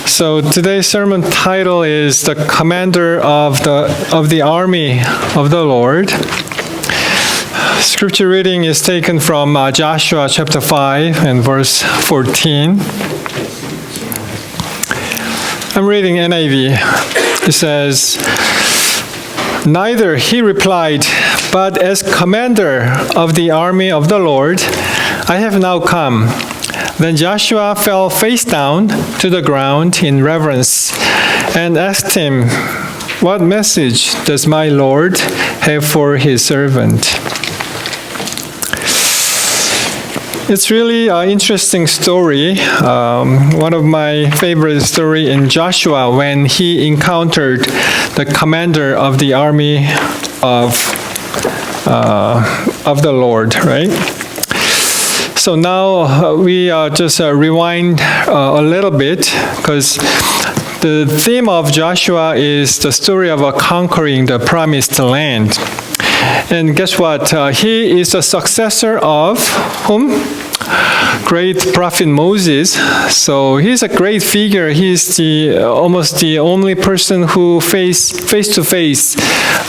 So today's sermon title is "The Commander of the Army of the Lord." Scripture reading is taken from Joshua chapter 5 and verse 14. I'm reading NIV. It says, "Neither," he replied, "but as commander of the army of the Lord, I have now come." Then Joshua fell face down to the ground in reverence and asked him, "What message does my Lord have for his servant?" It's really an interesting story. One of my favorite stories in Joshua when he encountered the commander of the army of the Lord, right? So now we just rewind a little bit because the theme of Joshua is the story of conquering the promised land. And guess what? He is a successor of whom? Great prophet Moses. So he's a great figure. He's almost the only person who face to face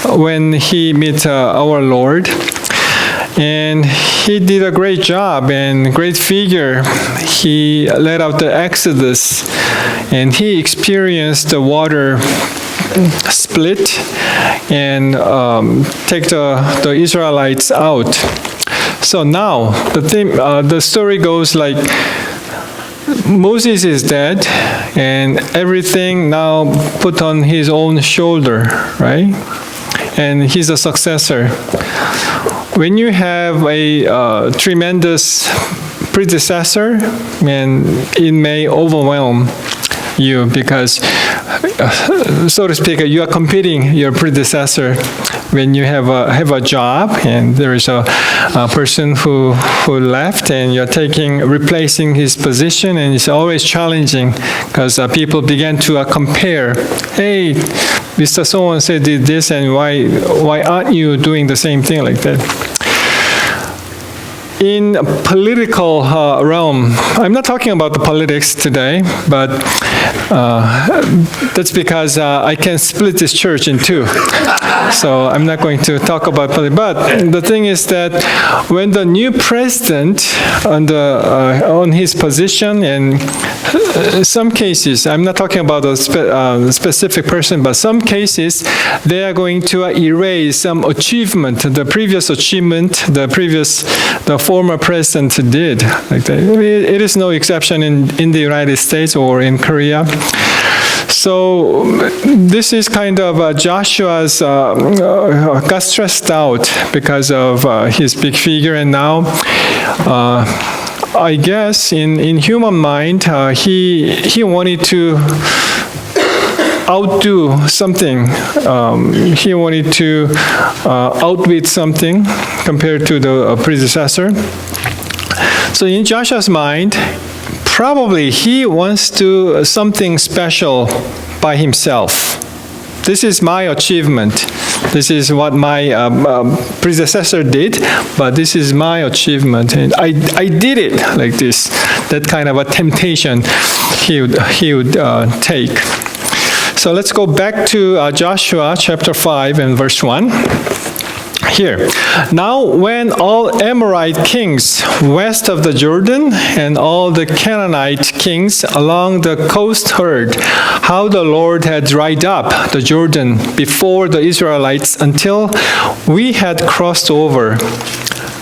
when he met our Lord. And he did a great job and great figure. He led out the Exodus and he experienced the water split and take the Israelites out. So now the story goes like Moses is dead and everything now put on his own shoulder, right? And he's a successor. When you have a tremendous predecessor, and it may overwhelm you because, so to speak, you are competing your predecessor when you have a job and there is a person who left and you're replacing his position, and it's always challenging because people begin to compare. Hey, Mr. So-and-so did this, and why aren't you doing the same thing like that? In political realm, I'm not talking about the politics today, but that's because I can split this church in two. So I'm not going to talk about politics. But the thing is that when the new president on his position, and some cases, I'm not talking about a specific person, but some cases, they are going to erase some achievement, the previous achievement, the former president did. Like that. It is no exception in the United States or in Korea. So this is kind of Joshua's got stressed out because of his big figure, and now I guess in human mind he wanted to outdo something. He wanted to outwit something compared to the predecessor. So in Joshua's mind, probably he wants to do something special by himself. This is my achievement. This is what my predecessor did, but this is my achievement, and I did it like this. That kind of a temptation he would take. So let's go back to Joshua chapter 5 and verse 1. Here. Now when all Amorite kings west of the Jordan and all the Canaanite kings along the coast heard how the Lord had dried up the Jordan before the Israelites until we had crossed over,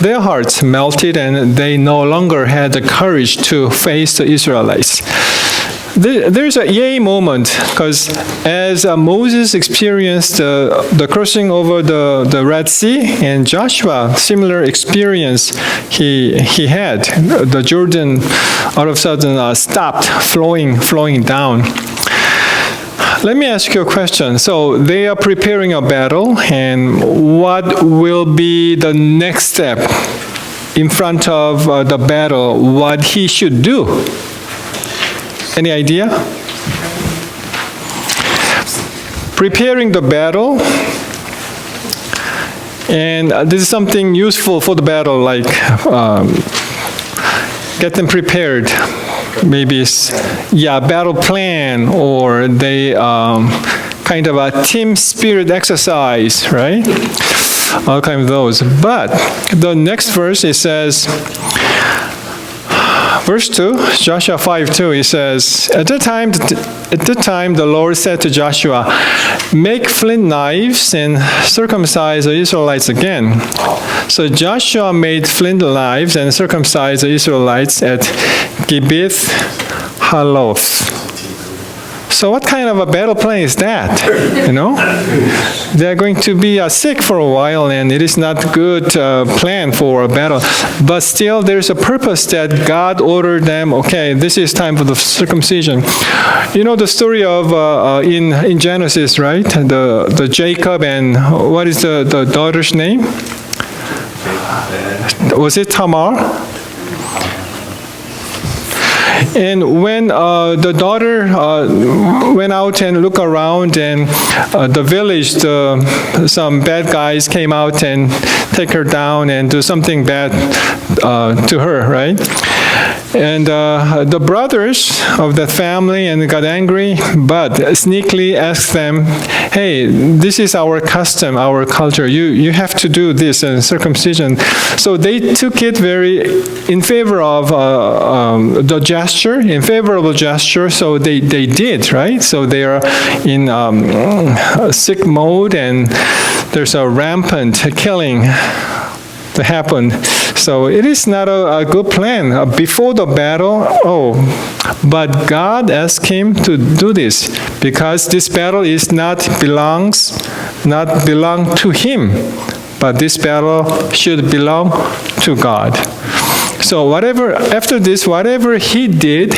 their hearts melted and they no longer had the courage to face the Israelites. There's a yay moment because as Moses experienced the crossing over the Red Sea, and Joshua, similar experience he had. The Jordan all of a sudden stopped flowing down. Let me ask you a question. So they are preparing a battle, and what will be the next step in front of the battle? What he should do? Any idea? Preparing the battle, and this is something useful for the battle, like get them prepared. maybe, battle plan, or they kind of a team spirit exercise, right? All kind of those. But the next verse, it says, verse 2, Joshua 5:2, it says, At the time the Lord said to Joshua, make flint knives and circumcise the Israelites again. So Joshua made flint knives and circumcised the Israelites at Gibeath Haloth. So what kind of a battle plan is that? They're going to be sick for a while, and it is not good plan for a battle. But still, there's a purpose that God ordered them. Okay, this is time for the circumcision. You know the story of in Genesis, right? The Jacob, and what is the daughter's name? Was it Tamar? And when the daughter went out and looked around, and the village, some bad guys came out and take her down and do something bad to her, right? And the brothers of that family and got angry, but sneakily asked them, hey, this is our custom, our culture. You have to do this and circumcision. So they took it very in favor of the gesture, in favorable gesture. So they did, right? So they are in sick mode, and there's a rampant killing to happen. So it is not a good plan. Before the battle, but God asked him to do this because this battle is not belong to him, but this battle should belong to God. So after this, whatever he did,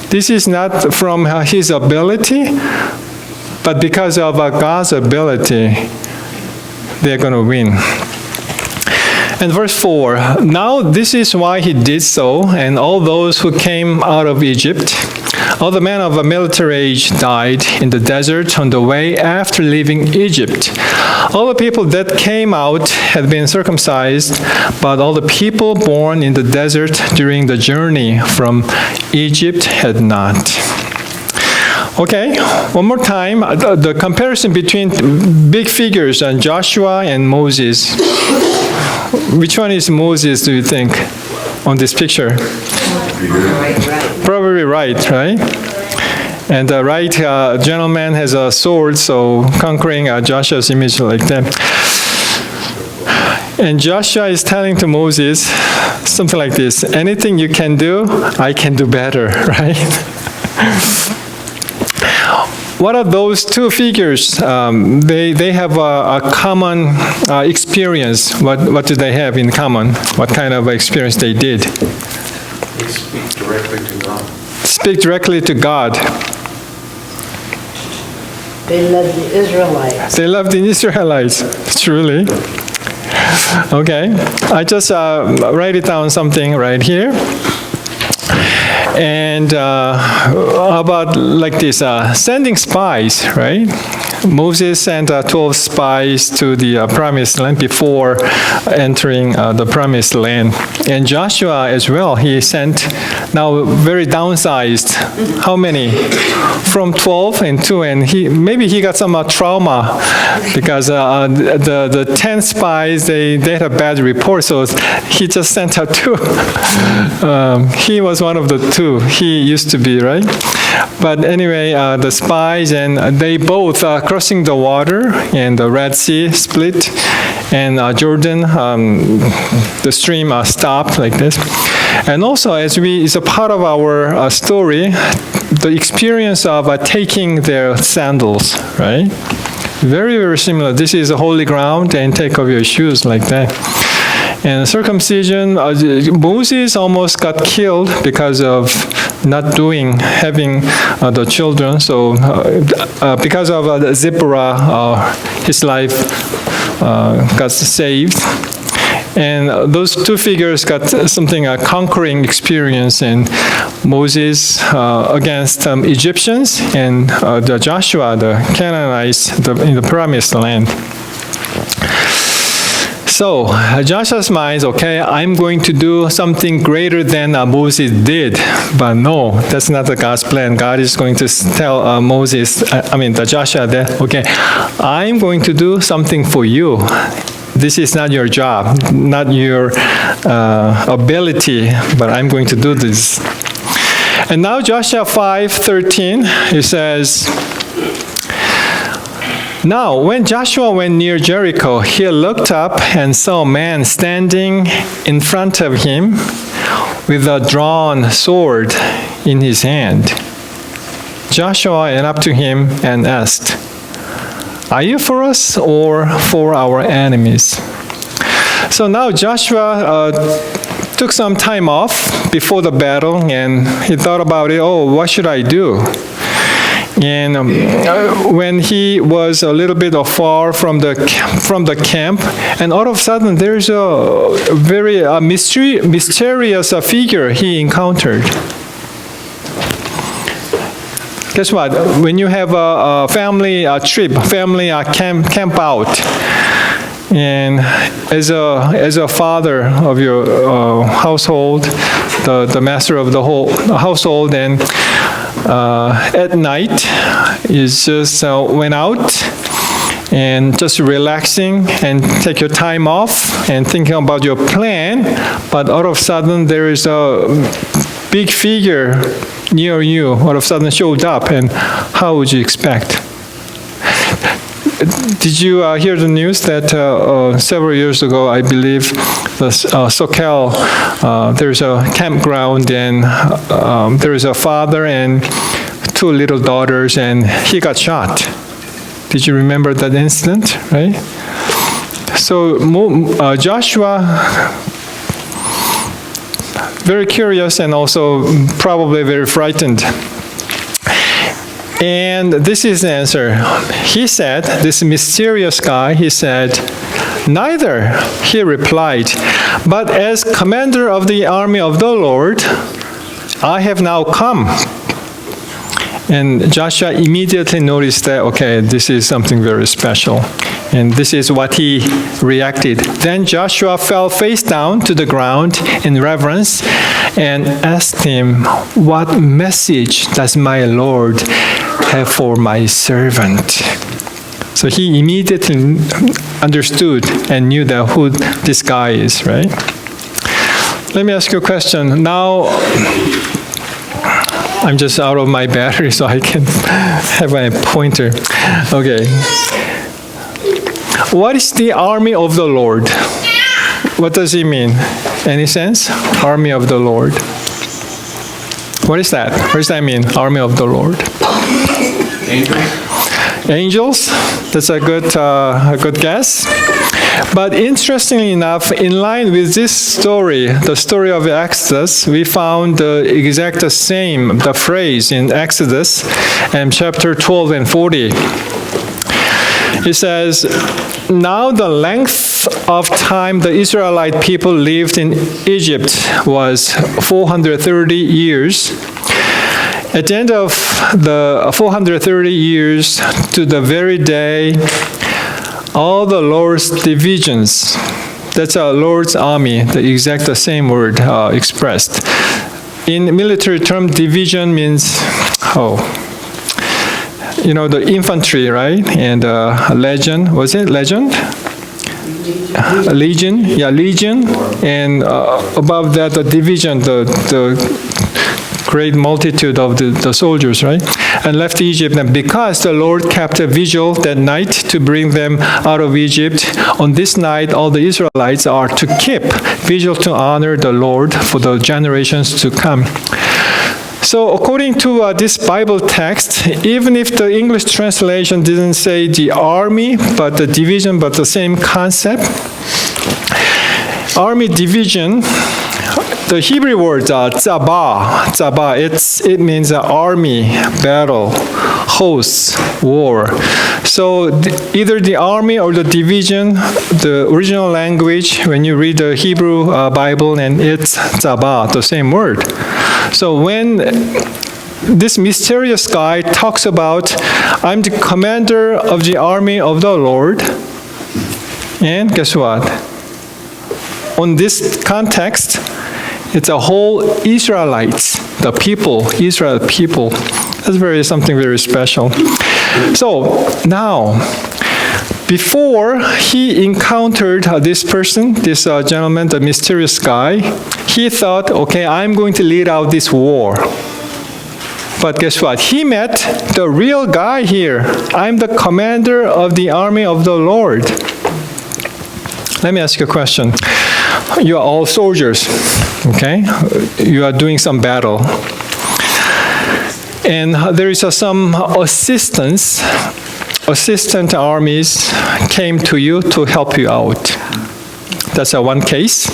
this is not from his ability, but because of God's ability, they're going to win. And verse 4, now this is why he did so, and all those who came out of Egypt, all the men of a military age died in the desert on the way after leaving Egypt. All the people that came out had been circumcised, but all the people born in the desert during the journey from Egypt had not. Okay, one more time, the comparison between big figures and Joshua and Moses. Which one is Moses, do you think, on this picture? Probably right? And the right gentleman has a sword, so conquering Joshua's image like that. And Joshua is telling to Moses something like this, anything you can do, I can do better, right? What are those two figures? They have a common experience. What do they have in common? What kind of experience they did? They speak directly to God. Speak directly to God. They loved the Israelites. They loved the Israelites, truly. Okay, I just write it down something right here. And about like this, sending spies, right? Moses sent 12 spies to the promised land before entering the promised land. And Joshua as well, he sent now very downsized. How many? From 12 and 2. And maybe he got some trauma because the 10 spies, they had a bad report. So he just sent out 2. He was one of the 2. He used to be, right? But anyway, the spies, and they both crossing the water, and the Red Sea split, and Jordan, the stream stopped like this. And also, it's a part of our story, the experience of taking their sandals, right? Very, very similar. This is a holy ground, and take off your shoes like that. And circumcision, Moses almost got killed because of not having the children. So because of Zipporah, his life got saved. And those 2 figures got something, a conquering experience, and Moses against Egyptians, and the Joshua, the Canaanites in the promised land. So Joshua's mind is, okay, I'm going to do something greater than Moses did. But no, that's not the God's plan. God is going to tell Joshua that, okay, I'm going to do something for you. This is not your job, not your ability, but I'm going to do this. And now Joshua 5:13, it says, now, when Joshua went near Jericho, he looked up and saw a man standing in front of him with a drawn sword in his hand. Joshua went up to him and asked, are you for us or for our enemies? So now Joshua took some time off before the battle, and he thought about it, what should I do? And when he was a little bit far from the camp, and all of a sudden there's a very mysterious figure he encountered. Guess what? When you have a family trip, family camp out, and as a father of your household, the master of the whole household, and at night, you just went out and just relaxing and take your time off and thinking about your plan, but all of a sudden there is a big figure near you, all of a sudden showed up, and how would you expect? Did you hear the news that several years ago, I believe, the SoCal, there's a campground, and there is a father and two little daughters, and he got shot. Did you remember that incident, right? So Joshua, very curious and also probably very frightened. And this is the answer. He said, this mysterious guy, he said, neither, he replied, but as commander of the army of the Lord, I have now come. And Joshua immediately noticed that, okay, this is something very special. And this is what he reacted. Then Joshua fell face down to the ground in reverence and asked him, what message does my Lord have for my servant? So he immediately understood and knew that who this guy is, right? Let me ask you a question. Now, I'm just out of my battery, so I can have my pointer. Okay. What is the army of the Lord? What does it mean? Any sense? Army of the Lord. What is that? What does that mean? Army of the Lord. Angels? That's a good guess. But interestingly enough, in line with this story, the story of Exodus, we found the exact same, the phrase in Exodus and chapter 12 and 40. It says, now the length of time the Israelite people lived in Egypt was 430 years. At the end of the 430 years to the very day, all the Lord's divisions, that's our Lord's army, the exact same word expressed. In military term, division means, the infantry, right? And legion, was it legion? Legion, yeah, legion. And above that, the division, the great multitude of the soldiers, right? And left Egypt. And because the Lord kept a vigil that night to bring them out of Egypt, on this night all the Israelites are to keep vigil to honor the Lord for the generations to come. So according to this Bible text, even if the English translation didn't say the army, but the division, but the same concept, army division, the Hebrew word tzaba, it means army, battle, hosts, war. So either the army or the division, the original language, when you read the Hebrew Bible, and it's tzaba, the same word. So when this mysterious guy talks about, I'm the commander of the army of the Lord, and guess what? on this context, it's a whole Israelites, the people, Israel people. That's something very special. So now, before he encountered this person, this gentleman, the mysterious guy, he thought, okay, I'm going to lead out this war. But guess what? He met the real guy here. I'm the commander of the army of the Lord. Let me ask you a question. You are all soldiers, okay? You are doing some battle. And there is some assistant armies came to you to help you out. That's one case.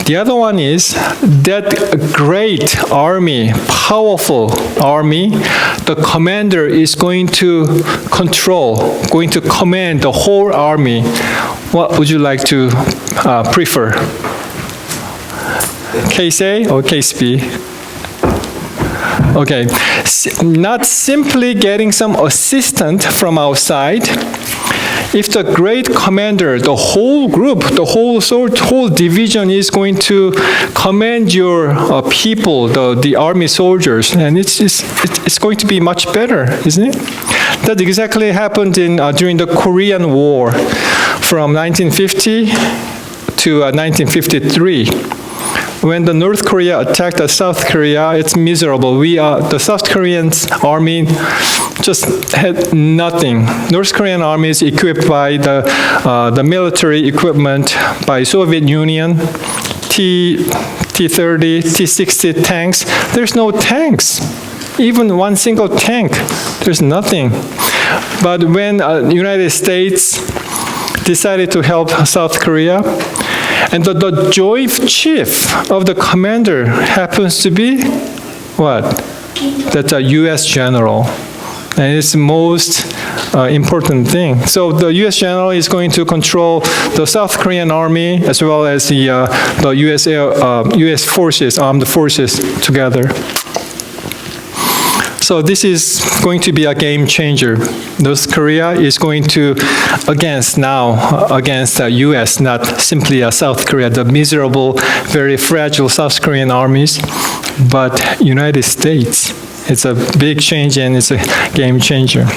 The other one is that great army, powerful army, the commander is going to going to command the whole army. What would you like to prefer? Case A or case B? Okay, not simply getting some assistant from outside. If the great commander, the whole group, the whole division is going to command your people, the army soldiers, and it's going to be much better, isn't it? That exactly happened during the Korean War from 1950 to 1953. When the North Korea attacked South Korea, it's miserable. The South Korean army just had nothing. North Korean army is equipped by the military equipment by Soviet Union, T-30, T-60 tanks. There's no tanks. Even one single tank, there's nothing. But when the United States decided to help South Korea, and the joint chief of the commander happens to be what? That's a U.S. general. And it's the most important thing. So the U.S. general is going to control the South Korean army as well as the U.S. forces, armed forces together. So this is going to be a game changer. North Korea is going to against the U.S., not simply South Korea, the miserable, very fragile South Korean armies, but United States. It's a big change and it's a game changer.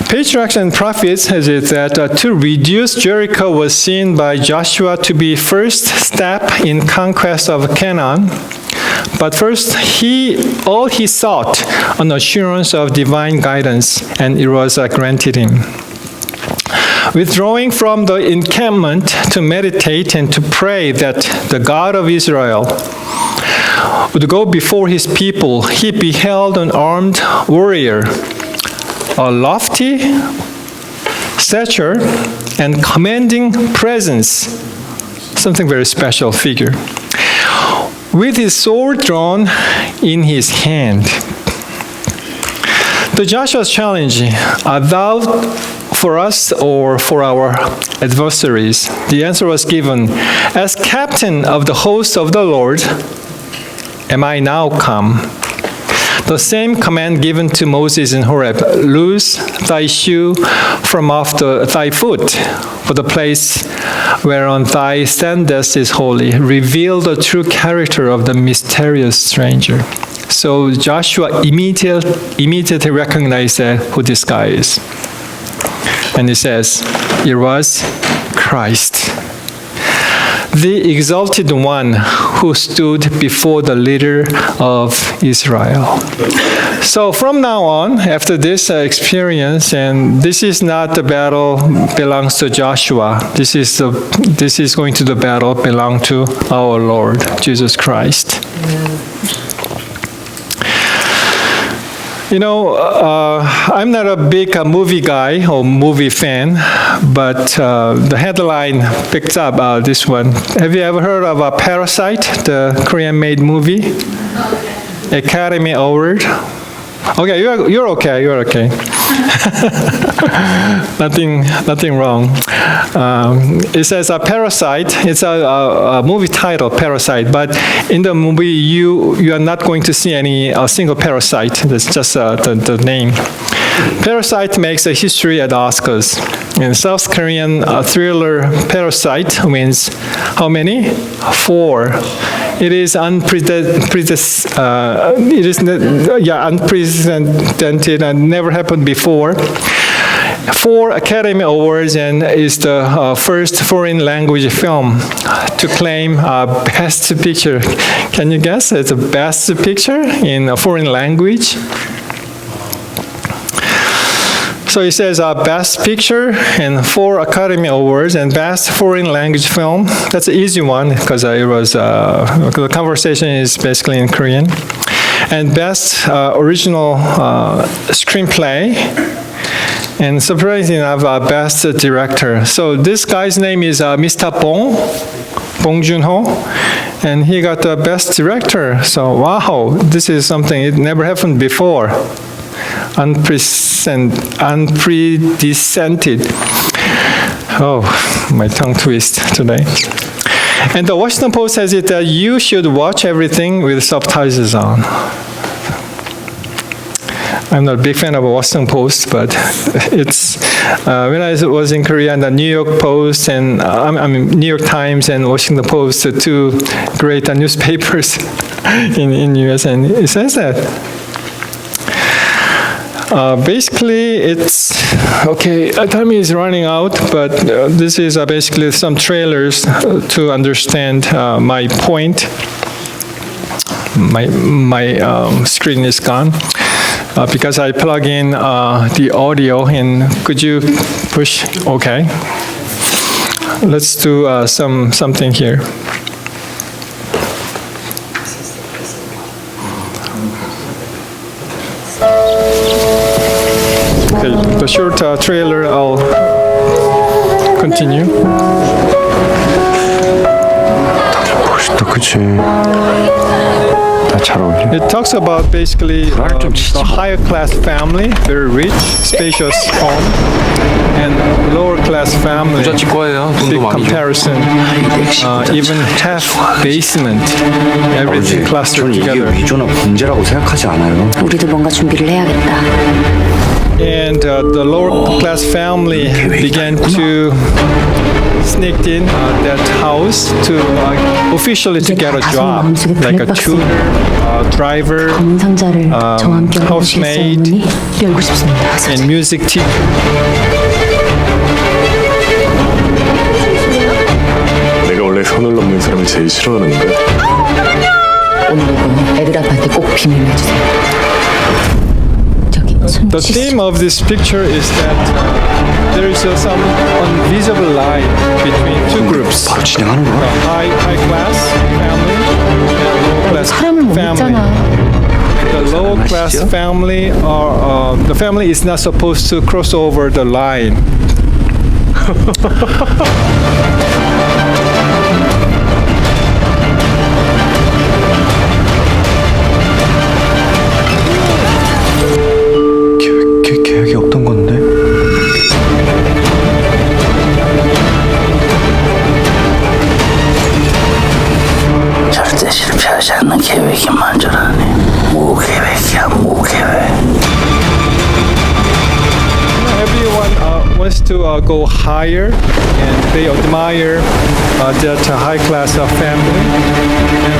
Patriarchs and Prophets has it that to reduce Jericho was seen by Joshua to be first step in conquest of Canaan. But first, all he sought an assurance of divine guidance, and it was granted him. Withdrawing from the encampment to meditate and to pray that the God of Israel would go before his people, he beheld an armed warrior, a lofty stature and commanding presence, something very special figure, with his sword drawn in his hand. The Joshua's challenge, thou for us or for our adversaries? The answer was given, as captain of the host of the Lord, am I now come? The same command given to Moses in Horeb, loose thy shoe from off thy foot, for the place whereon thy standest is holy. Reveal the true character of the mysterious stranger. So Joshua immediately recognized who this guy is. And he says, it was Christ, the exalted one who stood before the leader of Israel. So from now on, after this experience, and this is not the battle belongs to Joshua. This is going to the battle belong to our Lord Jesus Christ. You know, I'm not a big movie guy or movie fan, but the headline picked up this one. Have you ever heard of Parasite, the Korean-made movie? Academy Award. Okay, you're okay. You're okay. Nothing wrong. It says Parasite. It's a movie title, Parasite. But in the movie, you are not going to see a single parasite. That's just the name. Parasite makes a history at Oscars. And South Korean thriller Parasite wins how many? 4. It is unprecedented and never happened before. 4 Academy Awards and is the first foreign language film to claim Best Picture. Can you guess it's a Best Picture in a foreign language? So it says Best Picture and 4 Academy Awards and Best Foreign Language Film. That's an easy one because the conversation is basically in Korean. And Best Original Screenplay. And surprisingly enough, Best Director. So this guy's name is Mr. Bong Joon-ho, and he got the Best Director. So wow, this is something, it never happened before. Unprecedented. Oh, my tongue twist today. And the Washington Post says it that you should watch everything with subtitles on. I'm not a big fan of Washington Post, but it's when I was in Korea, and the New York Post and New York Times and Washington Post, the 2 great newspapers in U.S., and it says that. Basically, it's okay. Time is running out, but this is basically some trailers to understand my point. My screen is gone. Because I plug in the audio, and could you push? Okay. Let's do something here. Okay, the short trailer, I'll continue. 멋있다, 그치? 잘 어울려. It talks about basically the higher class family, very rich, spacious home, and lower class family. 부잣집과예요. Big 돈도 많이 줘. comparison, even half basement, everything clustered 저는 이게 together. 위조나 범죄라고 생각하지 않아요. 우리도 뭔가 준비를 해야겠다. And the lower class family began to sneak in that house to officially to get a job, like a tutor, driver, 검은 상자를 저와 함께 housemaid, 열어주시겠어요, 어머니? 열고 싶습니다. and music teacher. 내가 원래 선을 넘는 사람을 제일 싫어하는데 오늘 이거 애들 아빠한테 꼭 비밀로 해주세요. 저기 손 The 씻으세요. theme of this picture is that there is some invisible line between 2 groups. 바로 진행하는 거야? High class family and low class 사람을 못 family. 믿잖아. The low class 아시죠? family are the family is not supposed to cross over the line. 계획이 없던 건데? 절대 실패하지 않는 계획이 먼저라네. 무계획이야, 무계획. Everyone wants to go higher, and they admire that high class family. And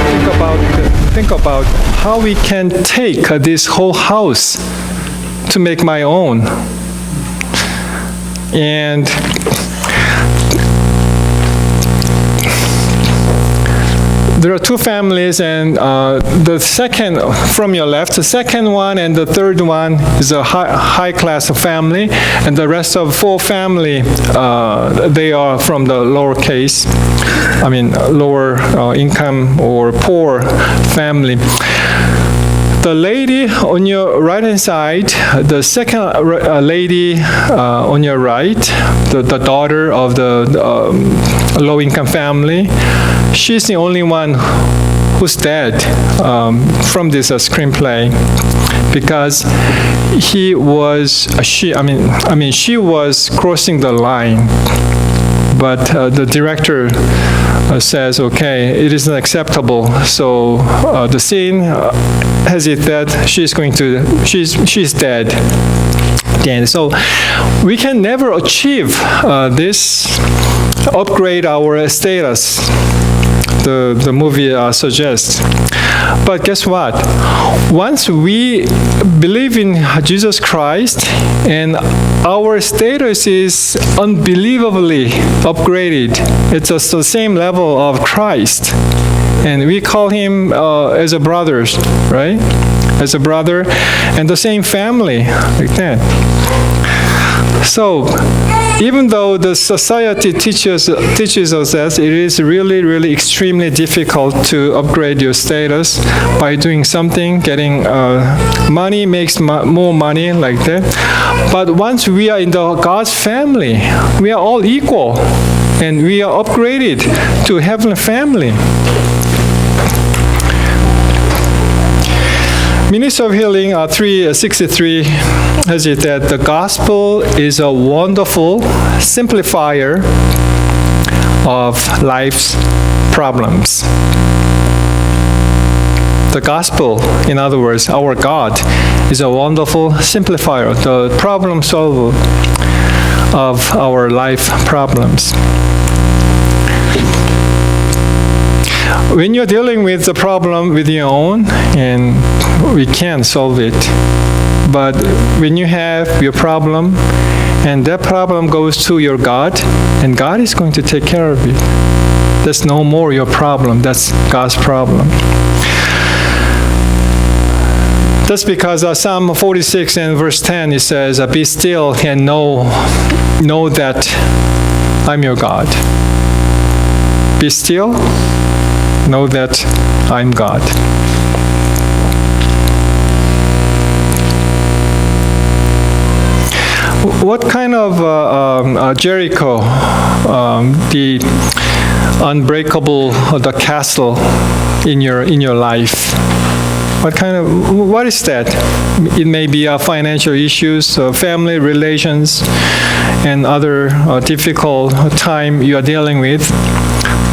think about how we can take this whole house to make my own. And there are 2 families, and the second from your left, the second one and the third one is a high class family, and the rest of 4 family they are from the lower income or poor family. The lady on your right hand side, the second lady on your right, the daughter of the low income family, she's the only one who's dead from this screenplay, because she was crossing the line, but the director says, okay, it is not acceptable. So the scene has it that she's dead. And so we can never achieve this, upgrade our status, the movie suggests. But guess what? Once we believe in Jesus Christ and our status is unbelievably upgraded, it's just the same level of Christ. And we call him as a brother, right? As a brother and the same family, like that. So, even though the society teaches us that it is really, really extremely difficult to upgrade your status by doing something, getting money makes more money, like that. But once we are in the God's family, we are all equal, and we are upgraded to heavenly family. Ministry of Healing 363 has it that the gospel is a wonderful simplifier of life's problems. The gospel, in other words, our God, is a wonderful simplifier, the problem solver of our life problems. When you're dealing with the problem with your own, and we can't solve it, but when you have your problem, and that problem goes to your God, and God is going to take care of it. That's no more your problem, that's God's problem. That's because Psalm 46 and verse 10, it says, "Be still and know that I'm your God." Be still, know that I'm God. What kind of Jericho, the unbreakable, the castle in your life? What is that? It may be financial issues, family relations, and other difficult time you are dealing with.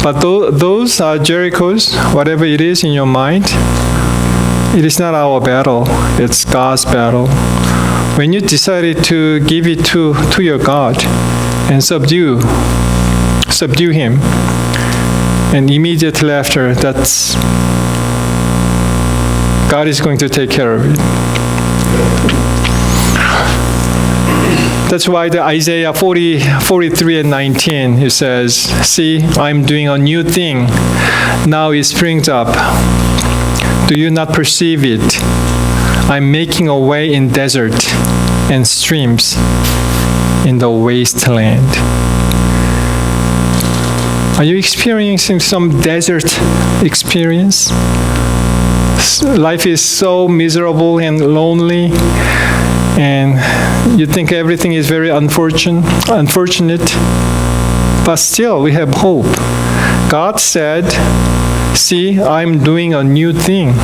But those are Jerichos, whatever it is in your mind, it is not our battle, it's God's battle. When you decided to give it to your God and subdue him, and immediately after, God is going to take care of it. That's why the Isaiah 43 and 19, it says, "See, I'm doing a new thing. Now it springs up. Do you not perceive it? I'm making a way in desert and streams in the wasteland." Are you experiencing some desert experience? Life is so miserable and lonely, and you think everything is very unfortunate, but still we have hope. God said, "See, I'm doing a new thing."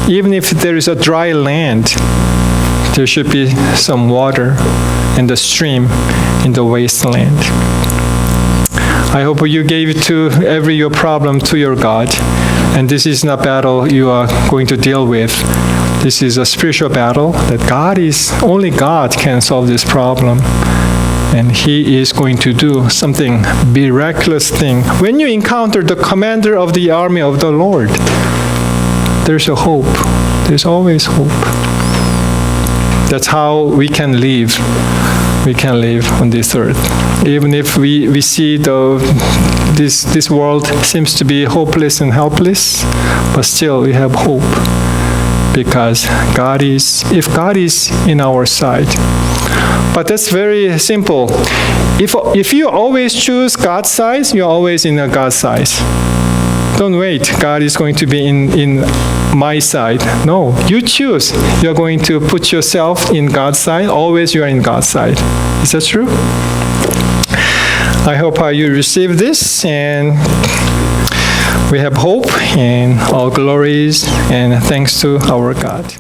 Even if there is a dry land, there should be some water in the stream in the wasteland. I hope you gave your problem to your God, and this is not a battle you are going to deal with. This is a spiritual battle that only God can solve this problem. And He is going to do something miraculous thing. When you encounter the commander of the army of the Lord, there's a hope. There's always hope. That's how we can live. We can live on this earth. Even if we see this world seems to be hopeless and helpless, but still we have hope. Because if God is in our side. But that's very simple. If you always choose God's side, you're always in God's side. Don't wait, God is going to be in my side. No, you choose. You're going to put yourself in God's side. Always you are in God's side. Is that true? I hope you receive this, and we have hope and all glories and thanks to our God.